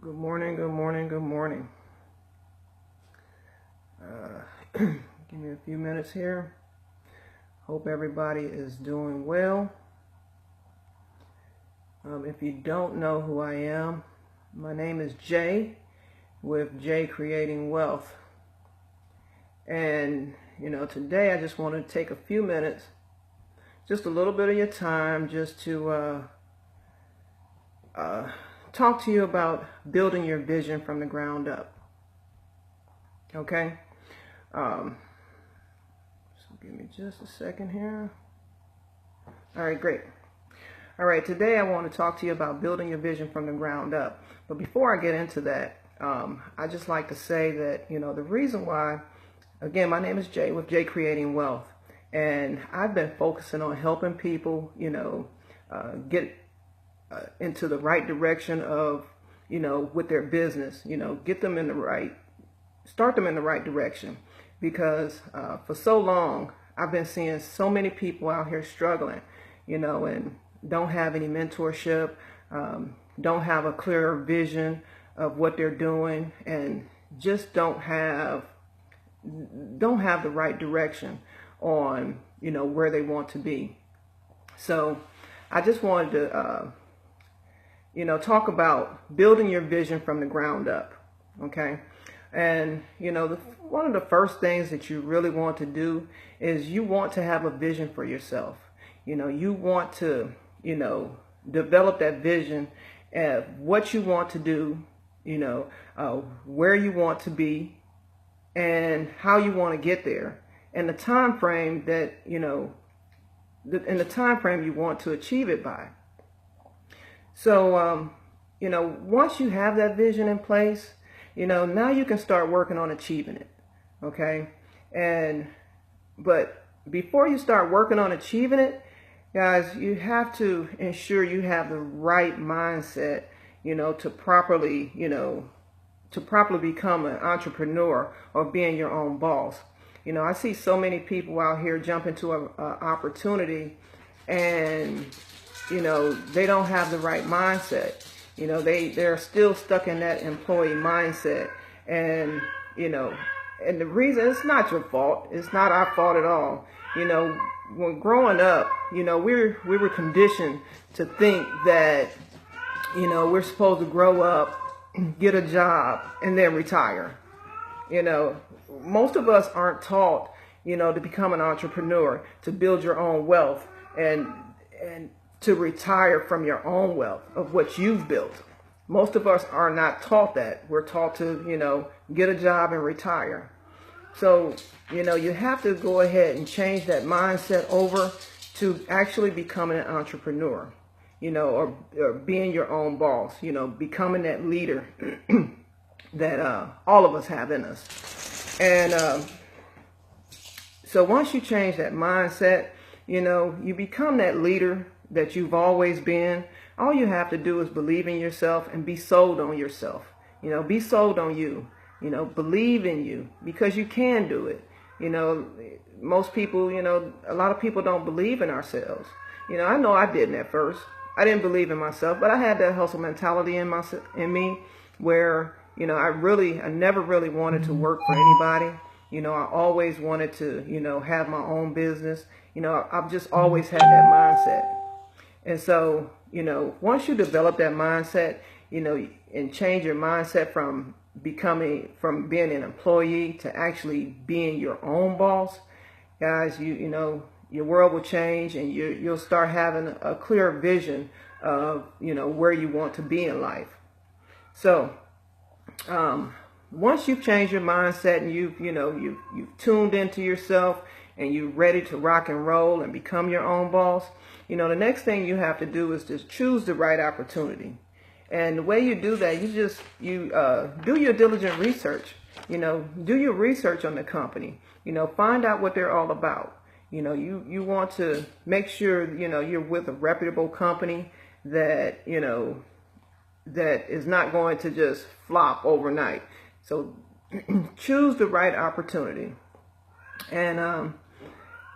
Good morning, good morning, good morning. Give me a few minutes here. Hope everybody is doing well. If you don't know who I am, my name is Jay with Jay Creating Wealth. And, today I just want to take a few minutes, just a little bit of your time, just to talk to you about building your vision from the ground up. Okay? So give me just a second here. All right, great. All right, today I want to talk to you about building your vision from the ground up. But before I get into that, I just like to say that, the reason why, again, my name is Jay with Jay Creating Wealth. And I've been focusing on helping people, get into the right direction of, with their business, get them in the right, start them in the right direction. Because for so long, I've been seeing so many people out here struggling, and don't have any mentorship, don't have a clear vision of what they're doing, and just don't have the right direction on, where they want to be. So I just wanted to, talk about building your vision from the ground up. Okay. And, one of the first things that you really want to do is you want to have a vision for yourself. You want to, develop that vision of what you want to do, where you want to be and how you want to get there, and the time frame that, in the time frame you want to achieve it by. So, once you have that vision in place, now you can start working on achieving it. Okay. But before you start working on achieving it, guys, you have to ensure you have the right mindset, to properly become an entrepreneur or being your own boss. I see so many people out here jump into an opportunity and, they don't have the right mindset. They're still stuck in that employee mindset. And, and the reason, it's not your fault. It's not our fault at all. When growing up, we were conditioned to think that, we're supposed to grow up, get a job, and then retire. Most of us aren't taught, to become an entrepreneur, to build your own wealth, and to retire from your own wealth of what you've built. Most of us are not taught that. We're taught to, get a job and retire. So, you have to go ahead and change that mindset over to actually becoming an entrepreneur, or being your own boss, becoming that leader that all of us have in us. And so once you change that mindset, you become that leader that you've always been. All you have to do is believe in yourself and be sold on yourself. Be sold on you. Believe in you, because you can do it. Most people, a lot of people don't believe in ourselves. I know I didn't at first. I didn't believe in myself, but I had that hustle mentality in me where, I never really wanted to work for anybody. I always wanted to, have my own business. I've just always had that mindset. And so, once you develop that mindset, and change your mindset from being an employee to actually being your own boss, guys, your world will change, and you'll start having a clear vision of, where you want to be in life. So, once you've changed your mindset and you've tuned into yourself and you're ready to rock and roll and become your own boss, the next thing you have to do is just choose the right opportunity. And the way you do that, you do your diligent research. Do your research on the company. Find out what they're all about. You want to make sure, you're with a reputable company that, that is not going to just flop overnight. So choose the right opportunity. And,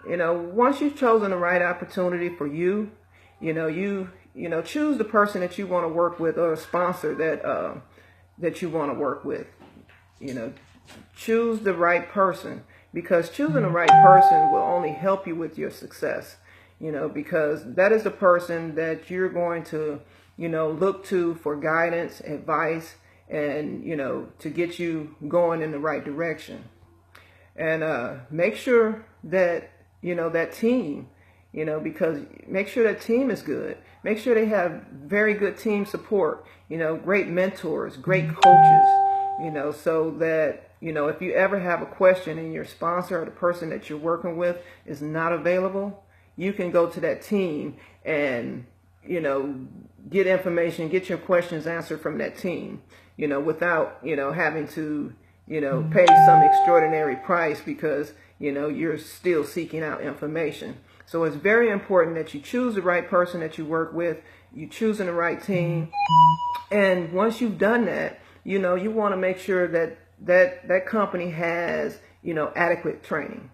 once you've chosen the right opportunity for you, choose the person that you want to work with, or a sponsor that, that you want to work with. You know, choose the right person, because choosing the right person will only help you with your success. You know, because that is the person that you're going to, you know, look to for guidance, advice, and, you know, to get you going in the right direction. And make sure that, you know, that team, you know, because make sure that team is good. Make sure they have very good team support, you know, great mentors, great coaches, you know, so that, you know, if you ever have a question and your sponsor or the person that you're working with is not available, you can go to that team and, you know, get information, get your questions answered from that team, you know, without, you know, having to, you know, pay some extraordinary price because, you know, you're still seeking out information. So it's very important that you choose the right person that you work with, you choosing the right team. And once you've done that, you know, you want to make sure that that company has, you know, adequate training.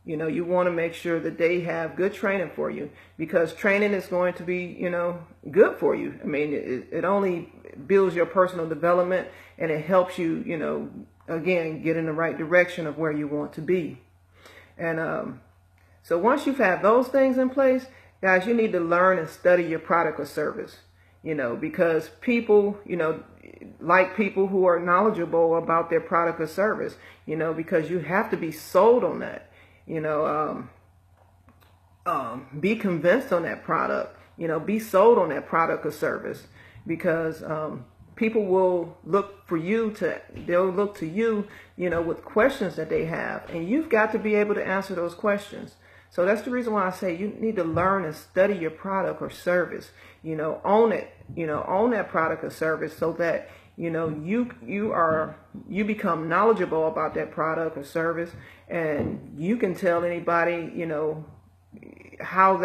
You know, you want to make sure that they have good training for you, because training is going to be, you know, good for you. I mean, it only builds your personal development, and it helps you, you know, again, get in the right direction of where you want to be. And so once you've had those things in place, guys, you need to learn and study your product or service, you know, because people, you know, like people who are knowledgeable about their product or service, you know, because you have to be sold on that. You know, be convinced on that product, you know, be sold on that product or service, because people will look for you they'll look to you, you know, with questions that they have, and you've got to be able to answer those questions. So that's the reason why I say you need to learn and study your product or service, you know, own it, you know, own that product or service, so that, you know, you become knowledgeable about that product or service, and you can tell anybody, you know, how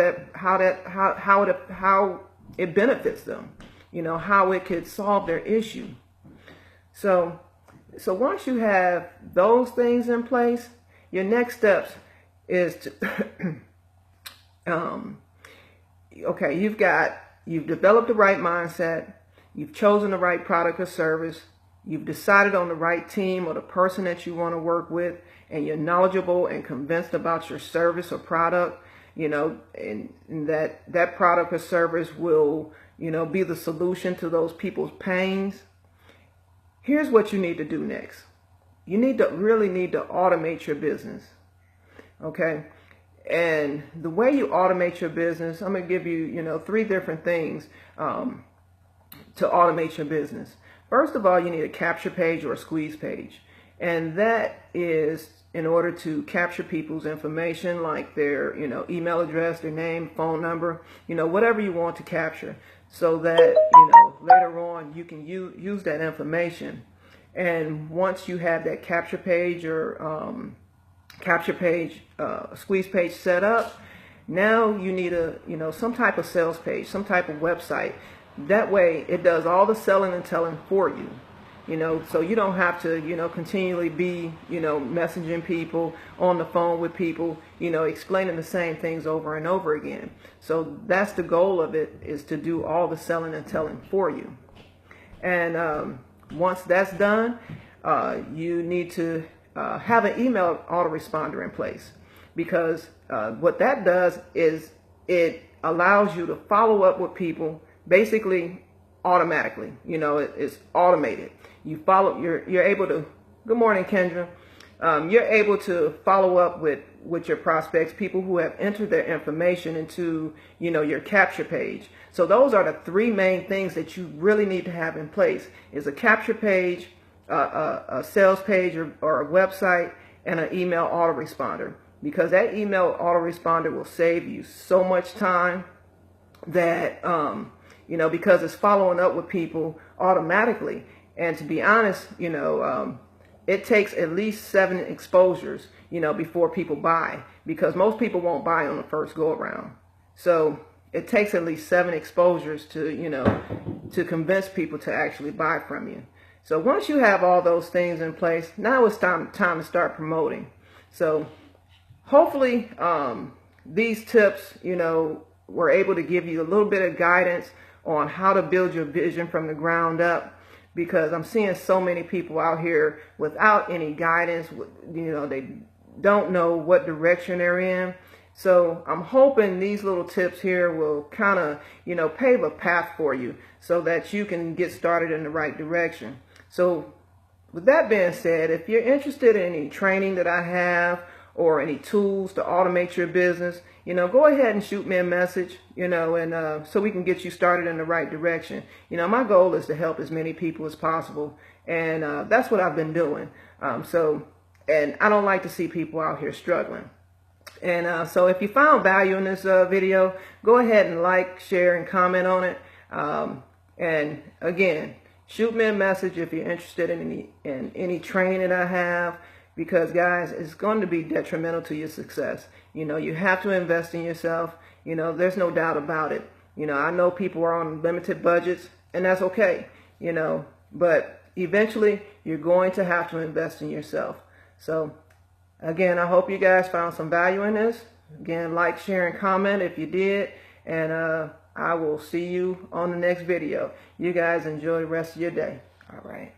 it benefits them, you know, how it could solve their issue. So once you have those things in place, your next steps is to okay, you've developed the right mindset. You've chosen the right product or service. You've decided on the right team or the person that you want to work with, and you're knowledgeable and convinced about your service or product, you know, and that product or service will, you know, be the solution to those people's pains. Here's what you need to do next. You really need to automate your business. Okay? And the way you automate your business, I'm going to give you, you know, 3 different things to automate your business. First of all, you need a capture page or a squeeze page. And that is in order to capture people's information, like their, you know, email address, their name, phone number, you know, whatever you want to capture, so that, you know, later on you can use that information. And once you have that capture page or squeeze page set up, now you need some type of sales page, some type of website. That way it does all the selling and telling for you, you know, so you don't have to, you know, continually be, you know, messaging people, on the phone with people, you know, explaining the same things over and over again. So that's the goal of it, is to do all the selling and telling for you. And once that's done, you need to have an email autoresponder in place, because what that does is it allows you to follow up with people basically automatically. You know, it's automated. You're able to, good morning, Kendra. You're able to follow up with your prospects, people who have entered their information into, you know, your capture page. So those are the 3 main things that you really need to have in place: is a capture page, a sales page or a website, and an email autoresponder. Because that email autoresponder will save you so much time that, you know, because it's following up with people automatically. And to be honest, you know, it takes at least 7 exposures, you know, before people buy, because most people won't buy on the first go around. So it takes at least 7 exposures to, you know, to convince people to actually buy from you. So once you have all those things in place, now it's time to start promoting. So hopefully these tips, you know, were able to give you a little bit of guidance on how to build your vision from the ground up, because I'm seeing so many people out here without any guidance. They don't know what direction they're in. So I'm hoping these little tips here will kind of, pave a path for you so that you can get started in the right direction. So with that being said, if you're interested in any training that I have or any tools to automate your business, go ahead and shoot me a message, and so we can get you started in the right direction. My goal is to help as many people as possible, and that's what I've been doing. And I don't like to see people out here struggling. And so if you found value in this video, go ahead and like, share, and comment on it. And again, shoot me a message if you're interested in any training that I have, because guys, it's going to be detrimental to your success. You have to invest in yourself. There's no doubt about it. I know people are on limited budgets, and that's okay. But eventually you're going to have to invest in yourself. So again, I hope you guys found some value in this. Again, like, share, and comment if you did. And I will see you on the next video. You guys enjoy the rest of your day. All right.